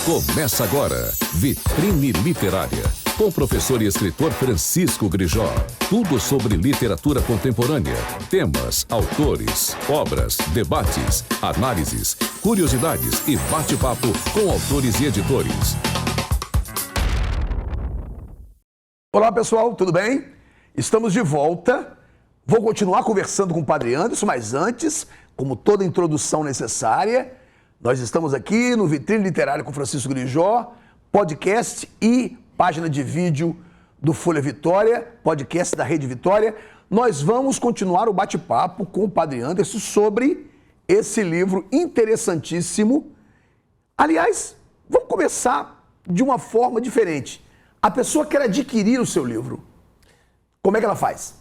Começa agora, Vitrine Literária, com o professor e escritor Francisco Grijó. Tudo sobre literatura contemporânea, temas, autores, obras, debates, análises, curiosidades e bate-papo com autores e editores. Olá pessoal, tudo bem? Estamos de volta. Vou continuar conversando com o Padre Anderson, mas antes, como toda introdução necessária, nós estamos aqui no Vitrine Literária com Francisco Grijó, podcast e página de vídeo do Folha Vitória, podcast da Rede Vitória. Nós vamos continuar o bate-papo com o Padre Anderson sobre esse livro interessantíssimo. Aliás, vamos começar de uma forma diferente. A pessoa quer adquirir o seu livro. Como é que ela faz?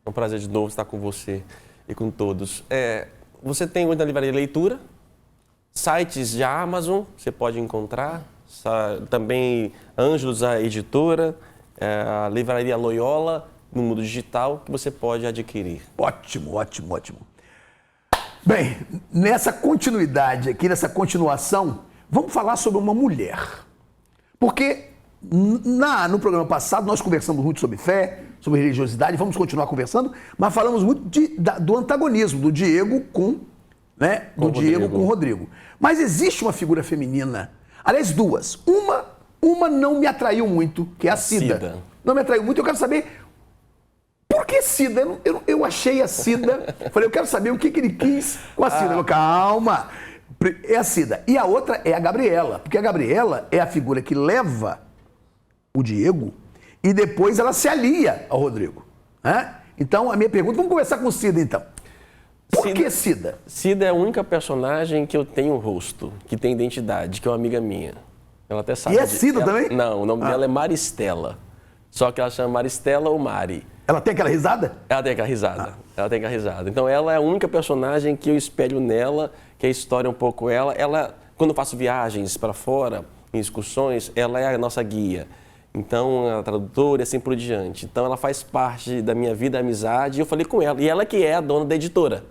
É um prazer de novo estar com você e com todos. Você tem hoje na Livraria Leitura, sites de Amazon, você pode encontrar, também Ângelos, a editora, a Livraria Loyola, no mundo digital, que você pode adquirir. Ótimo, ótimo, ótimo. Bem, nessa continuidade aqui, nessa continuação, vamos falar sobre uma mulher. Porque no programa passado nós conversamos muito sobre fé, sobre religiosidade, vamos continuar conversando, mas falamos muito do antagonismo do Diego com o Rodrigo. Mas existe uma figura feminina, aliás duas. Uma não me atraiu muito, que é a Cida. Não me atraiu muito, eu quero saber por que Cida. Eu achei a Cida, falei, eu quero saber o que ele quis com a Cida. Calma, é a Cida. E a outra é a Gabriela, porque a Gabriela é a figura que leva o Diego e depois ela se alia ao Rodrigo. Então, a minha pergunta, vamos conversar com Cida então. Por que Cida? Cida é a única personagem que eu tenho rosto, que tem identidade, que é uma amiga minha. Ela até sabe. E é Cida também? Não, o nome dela é Maristela. Só que ela chama Maristela ou Mari. Ela tem aquela risada? Ela tem aquela risada. Ela tem aquela risada. Então ela é a única personagem que eu espelho nela, que a história é um pouco ela. Ela, quando eu faço viagens para fora, em excursões, ela é a nossa guia. Então, a tradutora e assim por diante. Então, ela faz parte da minha vida, amizade, e eu falei com ela. E ela que é a dona da editora.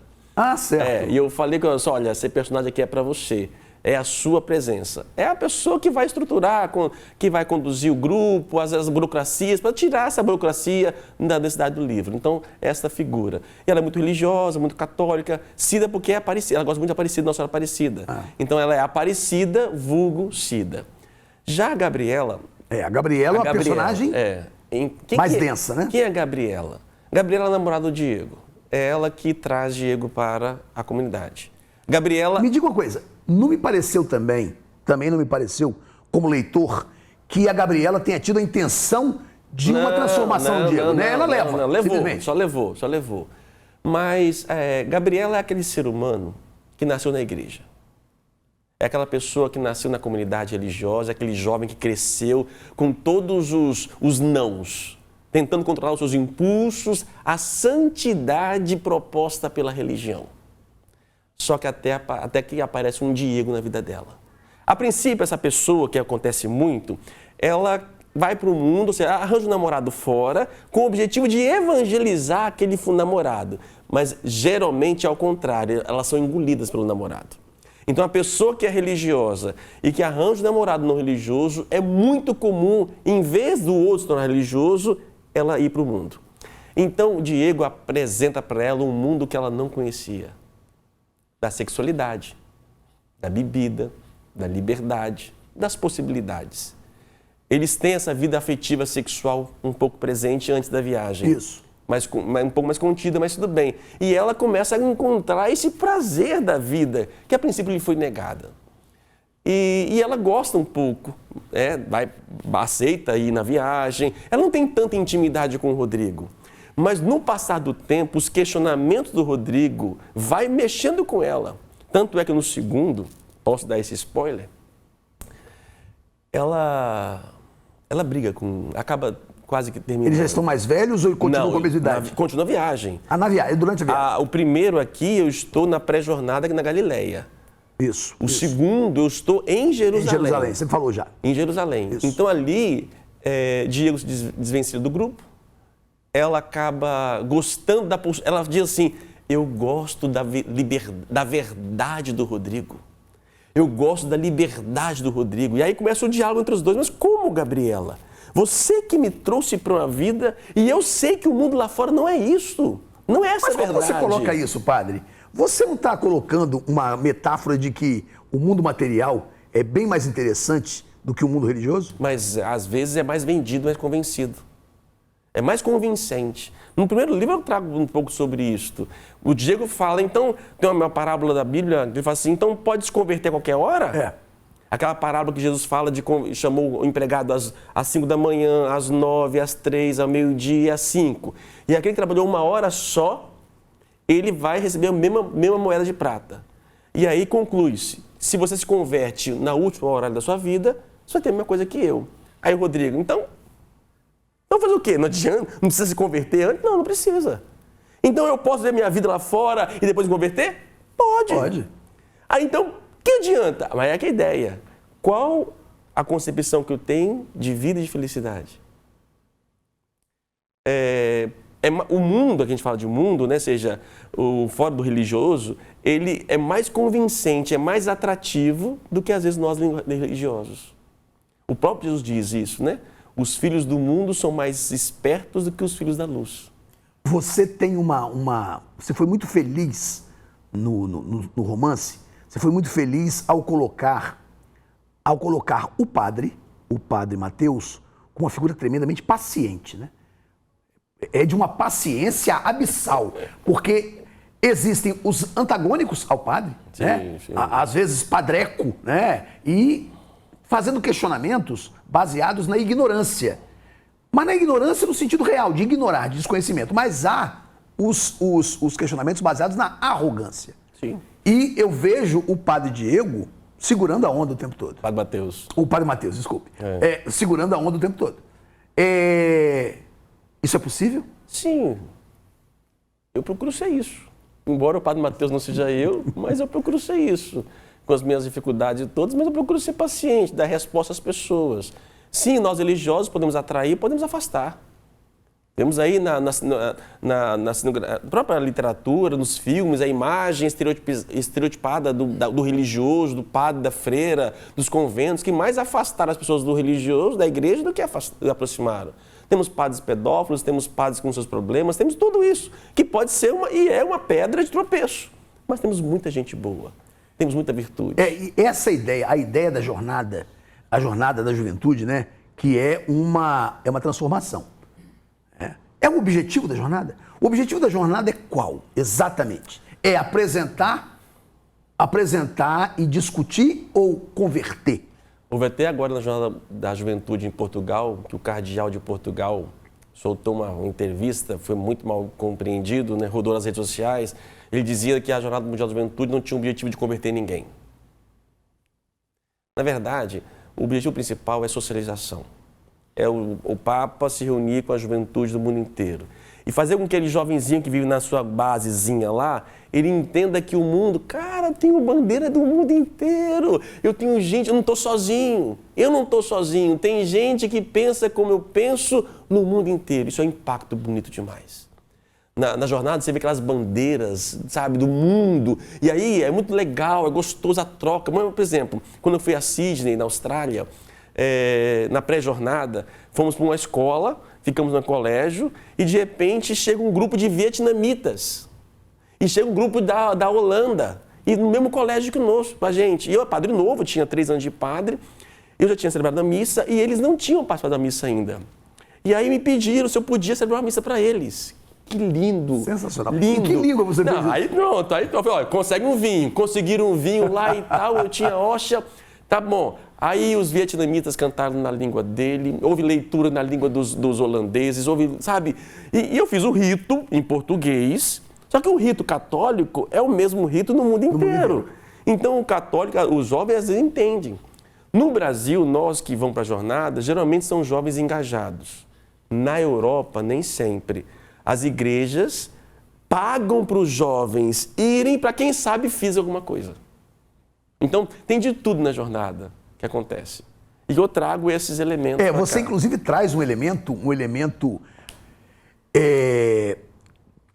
Certo. E eu falei com ela, olha, esse personagem aqui é para você. É a sua presença. É a pessoa que vai estruturar, que vai conduzir o grupo, as burocracias, para tirar essa burocracia da densidade do livro. Então, essa figura. E ela é muito religiosa, muito católica. Cida porque é Aparecida. Ela gosta muito de Aparecida, Nossa Senhora Aparecida. Então, ela é Aparecida, vulgo Cida. Já a Gabriela... A Gabriela é uma personagem mais densa, né? Quem é a Gabriela? Gabriela é a namorada do Diego. É ela que traz Diego para a comunidade. Gabriela... Me diga uma coisa, não me pareceu também não me pareceu, como leitor, que a Gabriela tenha tido a intenção de uma transformação do Diego, né? Ela leva, só levou. Mas Gabriela é aquele ser humano que nasceu na igreja. É aquela pessoa que nasceu na comunidade religiosa, aquele jovem que cresceu com todos os nãos, tentando controlar os seus impulsos, a santidade proposta pela religião. Só que até que aparece um Diego na vida dela. A princípio, essa pessoa, que acontece muito, ela vai para o mundo, ou seja, arranja um namorado fora, com o objetivo de evangelizar aquele namorado. Mas, geralmente, ao contrário, elas são engolidas pelo namorado. Então, a pessoa que é religiosa e que arranja um namorado não religioso, é muito comum, em vez do outro se tornar religioso, ela ir para o mundo. Então, o Diego apresenta para ela um mundo que ela não conhecia. Da sexualidade, da bebida, da liberdade, das possibilidades. Eles têm essa vida afetiva sexual um pouco presente antes da viagem. Isso. Um pouco mais contida, mas tudo bem. E ela começa a encontrar esse prazer da vida, que a princípio lhe foi negada. E ela gosta um pouco, aceita ir na viagem. Ela não tem tanta intimidade com o Rodrigo. Mas no passar do tempo, os questionamentos do Rodrigo vai mexendo com ela. Tanto é que no segundo, posso dar esse spoiler, ela briga acaba quase que terminando. Eles já estão mais velhos ou continuam com a mesma idade? Continua a viagem. Na viagem, durante a viagem. O primeiro aqui, eu estou na pré-jornada aqui na Galileia. Isso. O segundo, eu estou em Jerusalém. Em Jerusalém, você falou já. Em Jerusalém. Isso. Então ali, Diego se desvencilha do grupo, ela acaba gostando da postura. Ela diz assim, eu gosto da verdade do Rodrigo. Eu gosto da liberdade do Rodrigo. E aí começa o diálogo entre os dois. Mas como, Gabriela? Você que me trouxe para uma vida e eu sei que o mundo lá fora não é isso. Não é essa a verdade. Mas como você coloca isso, padre? Você não está colocando uma metáfora de que o mundo material é bem mais interessante do que o mundo religioso? Mas às vezes é mais vendido, mais convencido. É mais convincente. No primeiro livro eu trago um pouco sobre isto. O Diego fala, então, tem uma parábola da Bíblia, ele fala assim, então pode se converter a qualquer hora? É. Aquela parábola que Jesus fala chamou o empregado às 5 da manhã, às 9, às 3, ao meio-dia e às 5. E aquele que trabalhou 1 hora só, ele vai receber a mesma moeda de prata. E aí conclui-se, se você se converte na última hora da sua vida, você vai ter a mesma coisa que eu. Aí o Rodrigo, então fazer o quê? Não adianta? Não precisa se converter antes? Não precisa. Então eu posso ver minha vida lá fora e depois me converter? Pode. Pode. Aí então, que adianta? Mas é que a ideia. Qual a concepção que eu tenho de vida e de felicidade? O mundo, aqui a gente fala de mundo, né? Seja o fora do religioso, ele é mais convincente, é mais atrativo do que às vezes nós religiosos. O próprio Jesus diz isso, né? Os filhos do mundo são mais espertos do que os filhos da luz. Você tem Você foi muito feliz no romance. Você foi muito feliz ao colocar o padre Mateus, com uma figura tremendamente paciente, né? É de uma paciência abissal, porque existem os antagônicos ao padre, sim, né? Sim. Às vezes padreco, né? E fazendo questionamentos baseados na ignorância. Mas na ignorância no sentido real, de ignorar, de desconhecimento. Mas há os questionamentos baseados na arrogância. Sim. E eu vejo o padre Diego segurando a onda o tempo todo. Padre Mateus. O padre Mateus, desculpe. Segurando a onda o tempo todo. Isso é possível? Sim. Eu procuro ser isso. Embora o padre Mateus não seja eu, mas eu procuro ser isso. Com as minhas dificuldades e todas, mas eu procuro ser paciente, dar resposta às pessoas. Sim, nós religiosos podemos atrair, podemos afastar. Temos aí na própria literatura, nos filmes, a imagem estereotipada do religioso, do padre, da freira, dos conventos, que mais afastaram as pessoas do religioso, da igreja, do que aproximaram. Temos padres pedófilos, temos padres com seus problemas, temos tudo isso, que pode ser uma pedra de tropeço. Mas temos muita gente boa, temos muita virtude. E essa ideia, a ideia da jornada, a jornada da juventude, né, que é uma transformação. É o objetivo da jornada? O objetivo da jornada é qual, exatamente? É apresentar e discutir ou converter? Houve até agora na Jornada da Juventude em Portugal, que o cardeal de Portugal soltou uma entrevista, foi muito mal compreendido, né? Rodou nas redes sociais. Ele dizia que a Jornada Mundial da Juventude não tinha o objetivo de converter ninguém. Na verdade, o objetivo principal é socialização. É o Papa se reunir com a juventude do mundo inteiro. E fazer com que aquele jovenzinho que vive na sua basezinha lá, ele entenda que o mundo, cara, tem uma bandeira do mundo inteiro. Eu tenho gente, eu não estou sozinho. Eu não estou sozinho. Tem gente que pensa como eu penso no mundo inteiro. Isso é um impacto bonito demais. Na jornada você vê aquelas bandeiras, sabe, do mundo. E aí é muito legal, é gostoso a troca. Por exemplo, quando eu fui a Sydney, na Austrália, na pré-jornada, fomos para uma escola, ficamos no colégio e de repente chega um grupo de vietnamitas e chega um grupo da Holanda e no mesmo colégio que o nosso, a gente. E eu, padre novo, tinha 3 anos de padre, eu já tinha celebrado a missa e eles não tinham participado da missa ainda. E aí me pediram se eu podia celebrar uma missa para eles. Que lindo! Sensacional. Lindo. Em que língua você fez isso? Aí pronto, aí eu falei, olha, consegue um vinho. Conseguiram um vinho lá e tal, eu tinha hóstia, tá bom. Aí os vietnamitas cantaram na língua dele, houve leitura na língua dos holandeses, houve, sabe? E eu fiz o rito em português, só que o rito católico é o mesmo rito no mundo inteiro. Então o católico, os jovens às vezes entendem. No Brasil, nós que vamos para a jornada, geralmente são jovens engajados. Na Europa, nem sempre. As igrejas pagam para os jovens irem para quem sabe fiz alguma coisa. Então, tem de tudo na jornada que acontece. E eu trago esses elementos. Você inclusive traz um elemento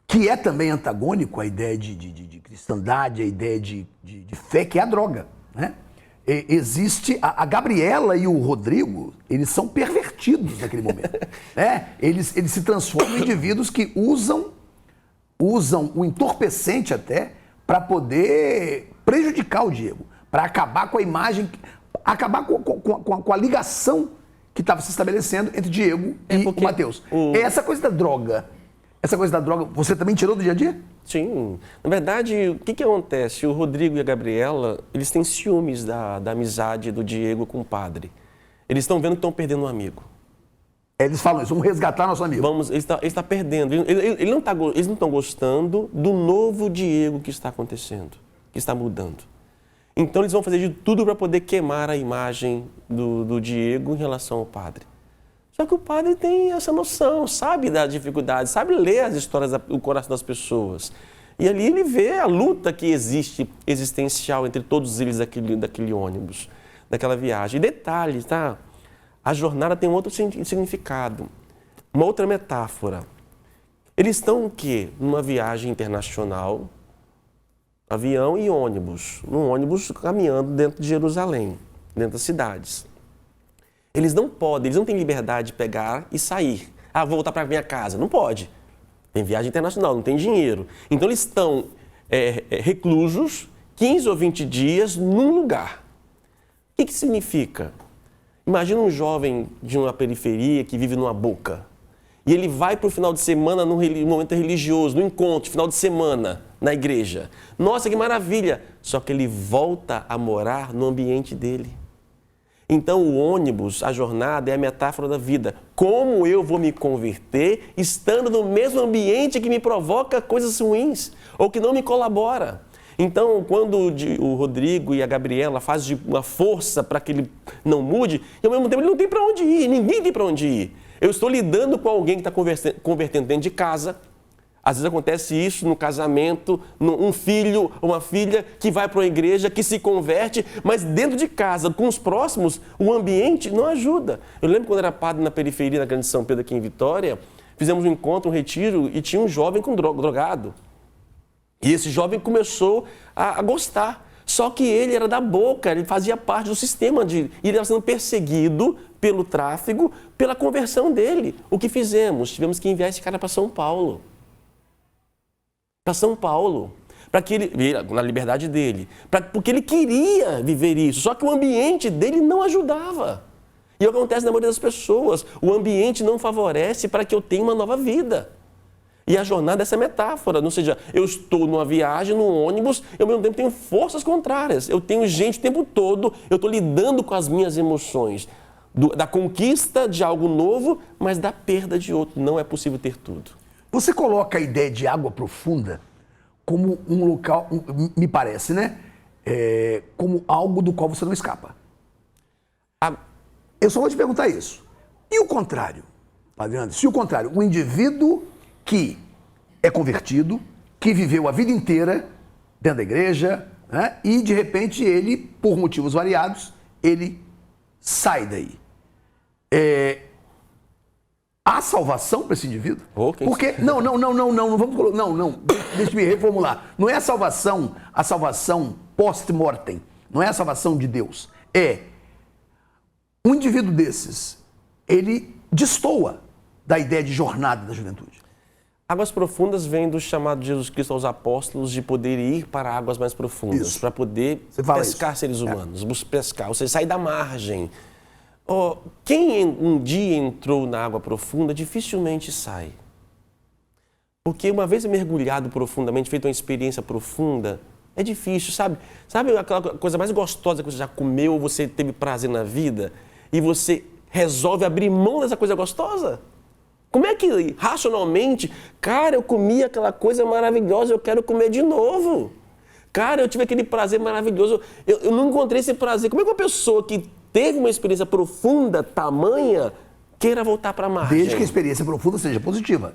que é também antagônico à ideia de cristandade, à ideia de fé, que é a droga, né? existe a Gabriela e o Rodrigo, eles são pervertidos naquele momento, né? Eles se transformam em indivíduos que usam o entorpecente até para poder prejudicar o Diego, para acabar com a imagem, acabar com a ligação que estava se estabelecendo entre Diego e o Matheus. Essa coisa da droga, você também tirou do dia a dia? Sim. Na verdade, o que acontece? O Rodrigo e a Gabriela, eles têm ciúmes da amizade do Diego com o padre. Eles estão vendo que estão perdendo um amigo. Eles falam isso, vamos resgatar nosso amigo. Ele está perdendo. Eles não estão gostando do novo Diego que está acontecendo, que está mudando. Então, eles vão fazer de tudo para poder queimar a imagem do Diego em relação ao padre. Só que o padre tem essa noção, sabe das dificuldades, sabe ler as histórias do coração das pessoas. E ali ele vê a luta que existe, existencial, entre todos eles daquele ônibus, daquela viagem. E detalhe, tá? A jornada tem um outro significado, uma outra metáfora. Eles estão o quê? Numa viagem internacional, avião e ônibus. Num ônibus caminhando dentro de Jerusalém, dentro das cidades. Eles não têm liberdade de pegar e sair. Ah, vou voltar para minha casa. Não pode. Tem viagem internacional, não tem dinheiro. Então eles estão reclusos 15 ou 20 dias num lugar. O que significa? Imagina um jovem de uma periferia que vive numa boca. E ele vai para o final de semana num momento religioso, no encontro, final de semana, na igreja. Nossa, que maravilha! Só que ele volta a morar no ambiente dele. Então, o ônibus, a jornada, é a metáfora da vida. Como eu vou me converter estando no mesmo ambiente que me provoca coisas ruins ou que não me colabora? Então, quando o Rodrigo e a Gabriela fazem uma força para que ele não mude, e ao mesmo tempo ele não tem para onde ir, ninguém tem para onde ir. Eu estou lidando com alguém que está convertendo dentro de casa. Às vezes acontece isso no casamento, um filho ou uma filha que vai para uma igreja, que se converte, mas dentro de casa, com os próximos, o ambiente não ajuda. Eu lembro quando era padre na periferia, na Grande São Pedro, aqui em Vitória, fizemos um encontro, um retiro, e tinha um jovem com drogado. E esse jovem começou a gostar. Só que ele era da boca, ele fazia parte do sistema, e ele estava sendo perseguido pelo tráfico, pela conversão dele. O que fizemos? Tivemos que enviar esse cara para São Paulo. Para São Paulo, para que ele, na liberdade dele, porque ele queria viver isso, só que o ambiente dele não ajudava. E o que acontece na maioria das pessoas, o ambiente não favorece para que eu tenha uma nova vida. E a jornada é essa metáfora, ou seja, eu estou numa viagem, num ônibus, e ao mesmo tempo tenho forças contrárias, eu tenho gente o tempo todo, eu estou lidando com as minhas emoções, da conquista de algo novo, mas da perda de outro, não é possível ter tudo. Você coloca a ideia de água profunda como um local, me parece, né? Como algo do qual você não escapa. Eu só vou te perguntar isso. E o contrário, Padre Anderson? Se o contrário, o indivíduo que é convertido, que viveu a vida inteira dentro da igreja, né? E de repente ele, por motivos variados, ele sai daí. Há salvação para esse indivíduo? Porque não vamos colocar, deixa eu me reformular. Não é a salvação post-mortem, não é a salvação de Deus. É um indivíduo desses, ele destoa da ideia de jornada da juventude. Águas profundas vem do chamado de Jesus Cristo aos apóstolos de poder ir para águas mais profundas, para poder pescar seres humanos, pescar, ou seja, sair da margem. Quem um dia entrou na água profunda dificilmente sai. Porque uma vez mergulhado profundamente, feito uma experiência profunda, é difícil, sabe? Sabe aquela coisa mais gostosa que você já comeu, você teve prazer na vida, e você resolve abrir mão dessa coisa gostosa? Como é que, racionalmente, cara, eu comi aquela coisa maravilhosa, eu quero comer de novo. Cara, eu tive aquele prazer maravilhoso, eu não encontrei esse prazer. Como é que uma pessoa que teve uma experiência profunda, tamanha, queira voltar para a margem? Desde que a experiência profunda seja positiva.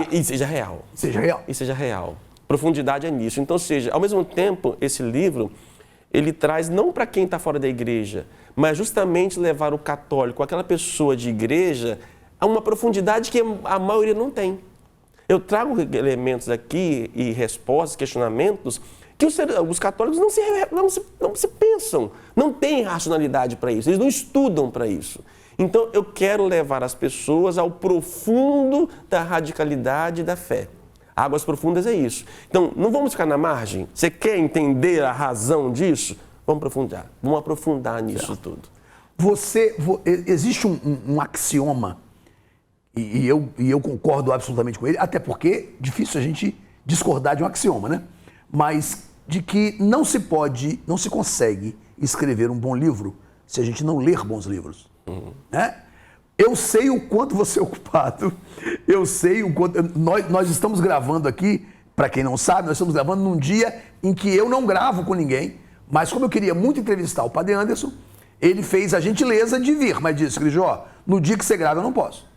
E seja real. E seja real. Profundidade é nisso. Então, ao mesmo tempo, esse livro, ele traz não para quem está fora da igreja, mas justamente levar o católico, aquela pessoa de igreja, a uma profundidade que a maioria não tem. Eu trago elementos aqui e respostas, questionamentos, que os católicos não se pensam, não têm racionalidade para isso, eles não estudam para isso. Então, eu quero levar as pessoas ao profundo da radicalidade da fé. Águas profundas é isso. Então, não vamos ficar na margem? Você quer entender a razão disso? Vamos aprofundar nisso tudo. Existe um axioma, e eu concordo absolutamente com ele, até porque é difícil a gente discordar de um axioma, né? Mas de que não se consegue escrever um bom livro se a gente não ler bons livros. Né? Eu sei o quanto você é ocupado, eu sei o quanto... Nós estamos gravando aqui, para quem não sabe, nós estamos gravando num dia em que eu não gravo com ninguém, mas como eu queria muito entrevistar o Padre Anderson, ele fez a gentileza de vir, mas disse, Grijó, no dia que você grava eu não posso.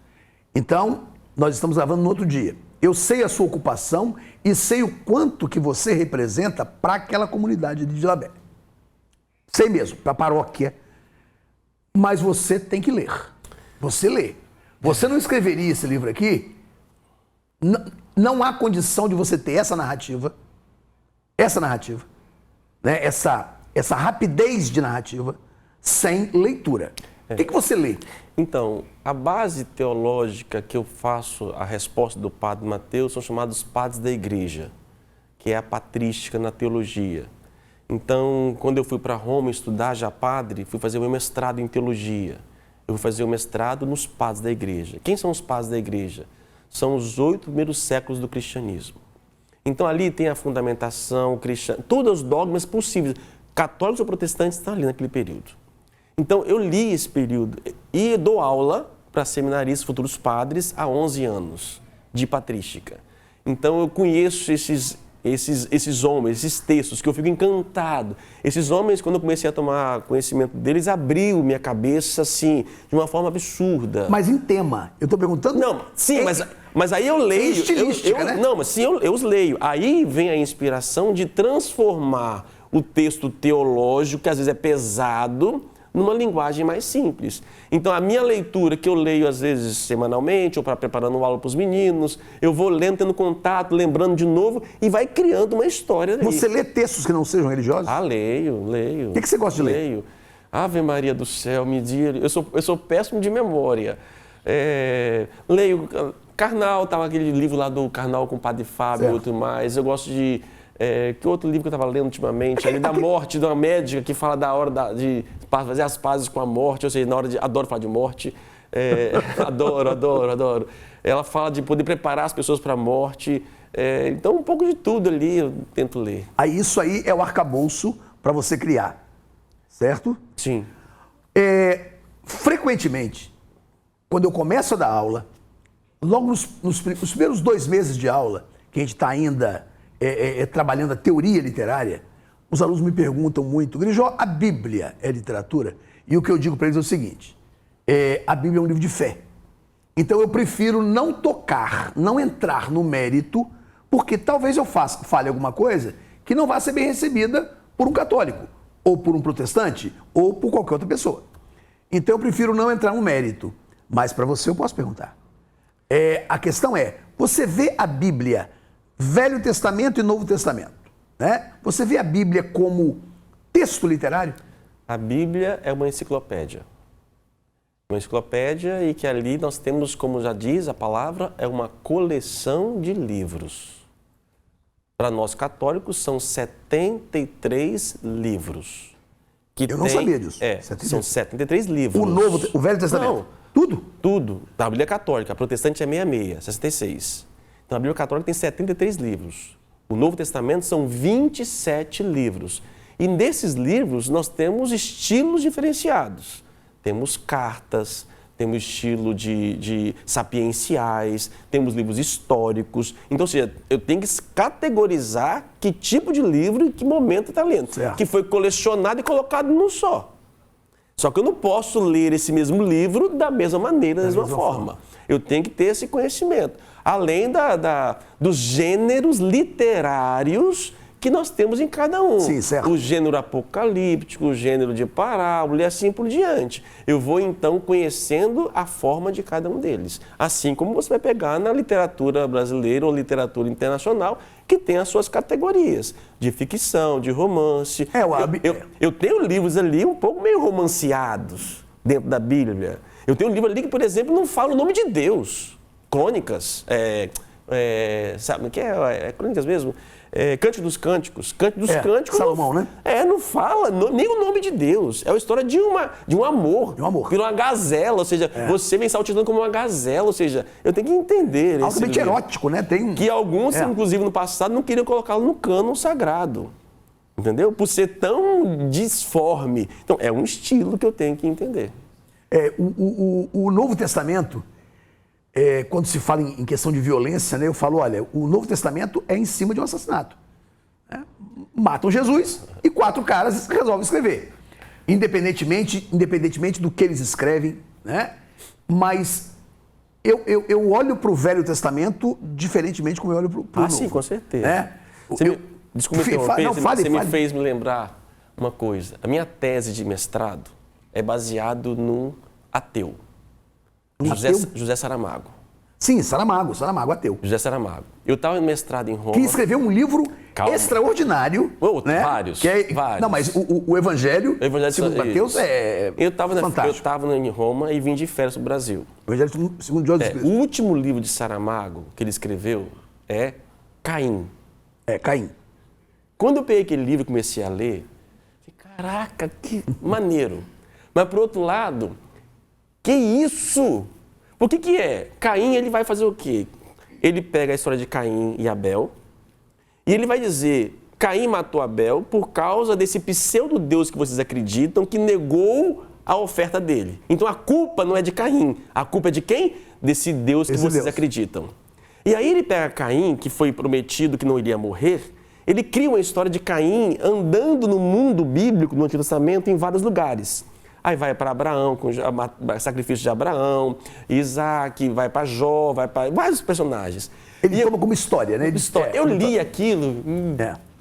Então, nós estamos gravando no outro dia. Eu sei a sua ocupação e sei o quanto que você representa para aquela comunidade de Dilabé. Sei mesmo, para a paróquia. Mas você tem que ler. Você lê. Você não escreveria esse livro aqui? Não há condição de você ter essa narrativa, né? essa rapidez de narrativa, sem leitura. O que você lê? Então, a base teológica que eu faço a resposta do Padre Mateus são chamados padres da igreja, que é a patrística na teologia. Então, quando eu fui para Roma estudar já padre, fui fazer o meu mestrado em teologia. Eu fui fazer o mestrado nos padres da igreja. Quem são os padres da igreja? São os 8 primeiros séculos do cristianismo. Então, ali tem a fundamentação cristã, todos os dogmas possíveis. Católicos ou protestantes estão ali naquele período. Então, eu li esse período e dou aula para seminaristas, futuros padres, há 11 anos, de patrística. Então, eu conheço esses homens, esses textos, que eu fico encantado. Esses homens, quando eu comecei a tomar conhecimento deles, abriu minha cabeça, assim, de uma forma absurda. Mas em tema, eu estou perguntando... Não, sim, mas aí eu leio... É estilística, né? Não, mas sim, eu os leio. Aí vem a inspiração de transformar o texto teológico, que às vezes é pesado, numa linguagem mais simples. Então, a minha leitura, que eu leio às vezes semanalmente, ou para preparando uma aula para os meninos, eu vou lendo, tendo contato, lembrando de novo, e vai criando uma história. Você lê textos que não sejam religiosos? Ah, leio. O que você gosta de ler? Leio. Ave Maria do céu, me diga, eu sou péssimo de memória. Leio Karnal, estava aquele livro lá do Karnal com o Padre Fábio e outro mais. Eu gosto de... que outro livro que eu estava lendo ultimamente? Ali da morte, de uma médica que fala da hora de fazer as pazes com a morte, ou seja, na hora de... Adoro falar de morte. Adoro. Ela fala de poder preparar as pessoas para a morte. Então, um pouco de tudo ali eu tento ler. Isso aí é o arcabouço para você criar, certo? Sim. Frequentemente, quando eu começo a dar aula, logo nos primeiros 2 meses de aula, que a gente está ainda trabalhando a teoria literária, os alunos me perguntam muito, Grijó, a Bíblia é literatura? E o que eu digo para eles é o seguinte, a Bíblia é um livro de fé. Então eu prefiro não tocar, não entrar no mérito, porque talvez eu fale alguma coisa que não vá ser bem recebida por um católico, ou por um protestante, ou por qualquer outra pessoa. Então eu prefiro não entrar no mérito. Mas para você eu posso perguntar. A questão é, você vê a Bíblia, Velho Testamento e Novo Testamento, né? Você vê a Bíblia como texto literário? A Bíblia é uma enciclopédia. Uma enciclopédia e que ali nós temos, como já diz a palavra, é uma coleção de livros. Para nós católicos são 73 livros. Eu não sabia disso. São 73 livros. O Velho Testamento? Não. Tudo? Tudo. Da Bíblia Católica. A protestante é 66, 66. Então a Bíblia Católica tem 73 livros. O Novo Testamento são 27 livros. E nesses livros nós temos estilos diferenciados. Temos cartas, temos estilo de sapienciais, temos livros históricos. Então, ou seja, eu tenho que categorizar que tipo de livro e que momento está lendo. Certo. Que foi colecionado e colocado num só. Só que eu não posso ler esse mesmo livro da mesma maneira, da mesma forma. Eu tenho que ter esse conhecimento. Além dos gêneros literários que nós temos em cada um. Sim, certo. O gênero apocalíptico, o gênero de parábola e assim por diante. Eu vou, então, conhecendo a forma de cada um deles. Assim como você vai pegar na literatura brasileira ou literatura internacional, que tem as suas categorias de ficção, de romance. Eu tenho livros ali um pouco meio romanceados dentro da Bíblia. Eu tenho um livro ali que, por exemplo, não fala o nome de Deus. Crônicas, sabe o que é? Crônicas mesmo? Cântico dos Cânticos. Cântico dos Cânticos. Salomão, né? Não fala nem o nome de Deus. É a história de um amor. De um amor. Por uma gazela, ou seja, você vem saltitando como uma gazela, ou seja, eu tenho que entender. Altamente erótico, né? Que alguns, inclusive no passado, não queriam colocá-lo no cânon sagrado. Entendeu? Por ser tão disforme. Então, é um estilo que eu tenho que entender. O Novo Testamento, quando se fala em questão de violência, né, eu falo, olha, o Novo Testamento é em cima de um assassinato. Matam Jesus e 4 caras resolvem escrever. Independentemente do que eles escrevem, né? Mas eu olho para o Velho Testamento diferentemente como eu olho para o Novo. Sim, com certeza. Né? Desculpa interromper, você me fez me lembrar uma coisa. A minha tese de mestrado é baseado num ateu. José Saramago. Sim, Saramago, ateu. José Saramago. Eu estava mestrado em Roma. Que escreveu um livro extraordinário. Né? Vários. Vários. Não, mas o Evangelho segundo Mateus é fantástico. Eu estava em Roma e vim de férias para o Brasil. O Evangelho segundo Jesus Cristo. O último livro de Saramago que ele escreveu é Caim. Caim. Quando eu peguei aquele livro e comecei a ler, caraca, que maneiro. Mas, por outro lado, que isso? Por que é? Caim, ele vai fazer o quê? Ele pega a história de Caim e Abel e ele vai dizer, Caim matou Abel por causa desse pseudo-deus que vocês acreditam que negou a oferta dele. Então, a culpa não é de Caim. A culpa é de quem? Desse Deus que vocês acreditam. E aí ele pega Caim, que foi prometido que não iria morrer, ele cria uma história de Caim andando no mundo bíblico, no Antigo Testamento, em vários lugares. Aí vai para Abraão, com o sacrifício de Abraão, Isaac, vai para Jó, vai para vários personagens. Ele toma como história, né? Eu li aquilo,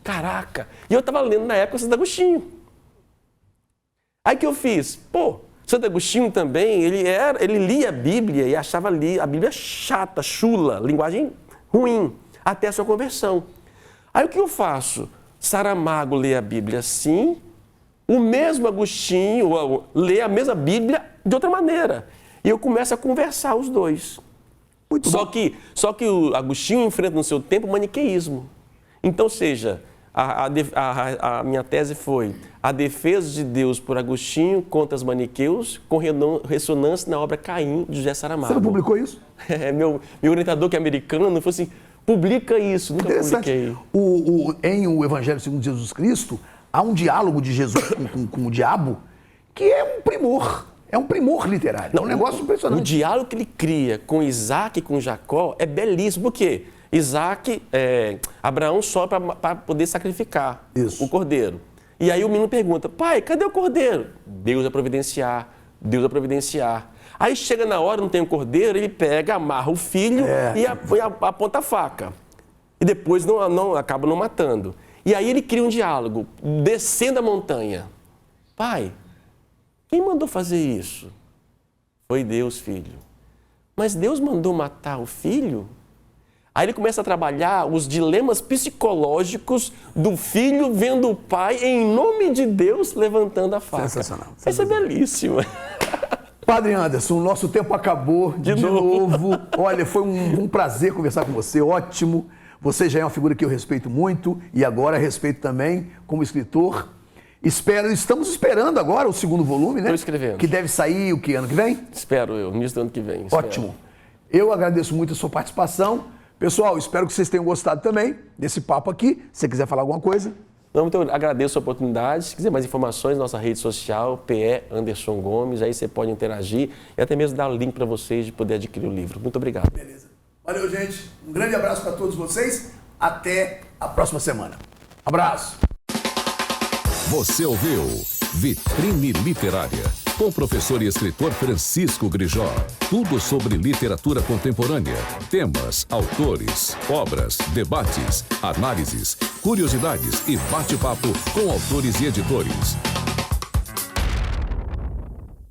caraca. E eu estava lendo na época Santo Agostinho. Aí que eu fiz? Santo Agostinho também, ele lia a Bíblia e achava a Bíblia chata, chula, linguagem ruim, até a sua conversão. Aí o que eu faço? Saramago lê a Bíblia assim, o mesmo Agostinho lê a mesma Bíblia de outra maneira. E eu começo a conversar os dois. Só que o Agostinho enfrenta no seu tempo o maniqueísmo. Então, seja, a minha tese foi a defesa de Deus por Agostinho contra os maniqueus com ressonância na obra Caim, de José Saramago. Você não publicou isso? Meu orientador, que é americano, falou assim, publica isso, nunca publiquei. Em O Evangelho segundo Jesus Cristo, há um diálogo de Jesus com o diabo que é um primor. É um primor literário. É um negócio impressionante. O diálogo que ele cria com Isaac e com Jacó é belíssimo. Por quê? Abraão só para poder sacrificar o cordeiro. E aí o menino pergunta, pai, cadê o cordeiro? Deus vai providenciar, Deus vai providenciar. Aí chega na hora, não tem o cordeiro, ele pega, amarra o filho e aponta a faca. E depois acaba não matando. E aí ele cria um diálogo, descendo a montanha. Pai, quem mandou fazer isso? Foi Deus, filho. Mas Deus mandou matar o filho? Aí ele começa a trabalhar os dilemas psicológicos do filho vendo o pai, em nome de Deus, levantando a faca. Sensacional. Isso é belíssimo. Padre Anderson, o nosso tempo acabou de novo. Olha, foi um prazer conversar com você, ótimo. Você já é uma figura que eu respeito muito e agora respeito também como escritor. Estamos esperando agora o segundo volume, né? Estou escrevendo. Que deve sair o que, ano que vem? Espero eu, no início do ano que vem. Ótimo. Eu agradeço muito a sua participação. Pessoal, espero que vocês tenham gostado também desse papo aqui. Se você quiser falar alguma coisa. Não, então, agradeço a oportunidade. Se quiser mais informações, nossa rede social, PE Anderson Gomes, aí você pode interagir e até mesmo dar o link para vocês de poder adquirir o livro. Muito obrigado. Beleza. Valeu, gente. Um grande abraço para todos vocês. Até a próxima semana. Abraço. Você ouviu Vitrine Literária. com o professor e escritor Francisco Grijó. Tudo sobre literatura contemporânea, temas, autores, obras, debates, análises, curiosidades e bate-papo com autores e editores.